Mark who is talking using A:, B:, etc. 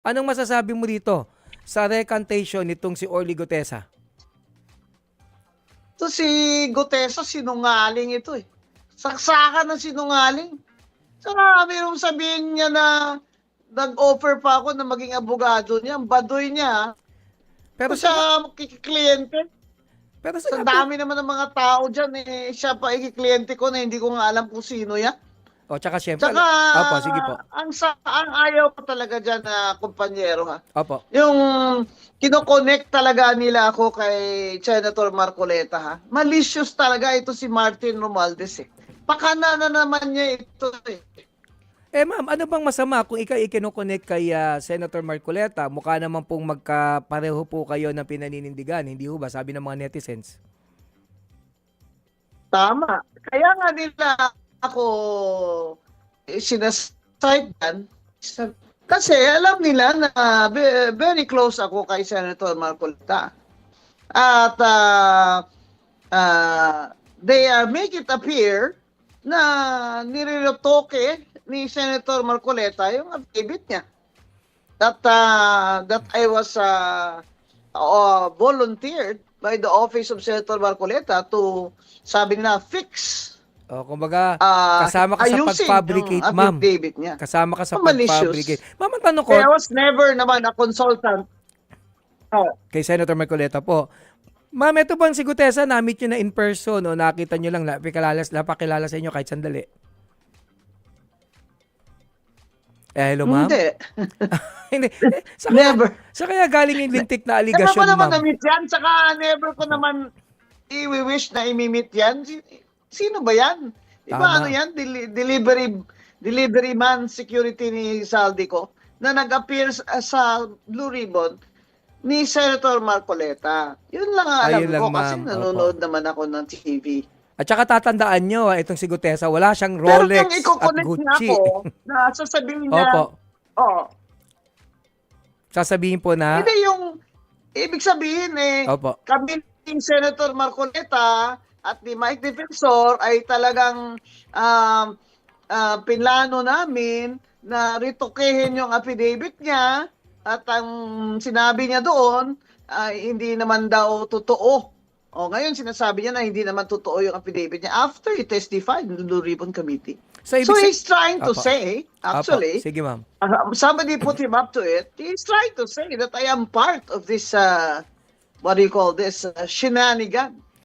A: Anong masasabi mo dito sa recantation nitong si Orly Gutesa?
B: Ito si Gutesa, sinungaling ito eh. Saksakan ng sinungaling. Saka mayroong sabihin niya na nag-offer pa ako na maging abogado niya. Ang baduy niya.
A: Pero
B: Kung siya kikikliyente. Sa
A: sinabi,
B: dami naman ng mga tao dyan eh. Siya pa ikikliyente ko na hindi ko nga alam kung sino yan.
A: o tsaka syempre,
B: Tsaka,
A: opo, sige po.
B: ang ayaw ko talaga dyan na kumpanyero ha.
A: Opo.
B: Yung kinoconnect talaga nila ako kay Senator Marcoleta ha. Malicious talaga ito si Martin Romualdez eh. Pakana na naman niya ito eh.
A: Ma'am, ano bang masama kung ikaw ikinokonek kay Senator Marcoleta? Mukha naman pong magkapareho po kayo ng pinaninindigan, hindi ho ba? Sabi ng mga netizens.
B: Tama. Kaya nga nila ako sinaside yan. Kasi alam nila na very close ako kay Senator Marcoleta. At they are make it appear na nirilotoke ni Senator Marcoleta yung affidavit niya. That I was volunteered by the office of Senator Marcoleta to, sabi na, fix.
A: O, kumbaga, kasama ka sa
B: ayusin
A: pag-fabricate,
B: yung
A: ma'am.
B: affidavit niya.
A: Kasama ka sa
B: Malicious.
A: pag-fabricate. Ma'am, ang tanong ko,
B: Kaya I was never naman a consultant. Oh.
A: kay Senator Marcoleta po, ma'am, ito bang si Gutesa, na-meet nyo na in person o nakita nyo lang, napakilala sa inyo kahit sandali? Hello, ma'am?
B: Hindi.
A: Hindi.
B: Never.
A: Sa kaya galing yung lintik na
B: Never
A: aligasyon,
B: ko naman
A: ma'am?
B: na-meet yan. Saka never ko naman i-wish na i-meet yan. Sino ba yan? Diba
A: Tama.
B: ano yan? Delivery man security ni Saldico na nag-appear sa Blue Ribbon ni Senator Marcoleta. Yun lang ang alam
A: Ayun lang,
B: ko kasi
A: ma'am.
B: nanonood naman ako ng TV.
A: At saka tatandaan nyo, itong si Gutesa, wala siyang
B: Pero
A: Rolex
B: yung
A: at
B: i-connect niya
A: Gucci.
B: ako na sasabihin niya,
A: Opo.
B: oh,
A: Sasabihin po na,
B: hindi yung ibig sabihin
A: opo.
B: kami ni Senator Marcoleta at ni Mike Defensor ay talagang pinlano namin na ritokehin yung affidavit niya at ang sinabi niya doon ay hindi naman daw totoo. O ngayon sinasabi niya na hindi naman totoo yung affidavit niya after he testified in the Blue Ribbon Committee. So he's trying to
A: Opo.
B: say, actually,
A: Opo. Sige, ma'am.
B: somebody put him up to it. He's trying to say that I am part of this, what do you call this, shenanigan.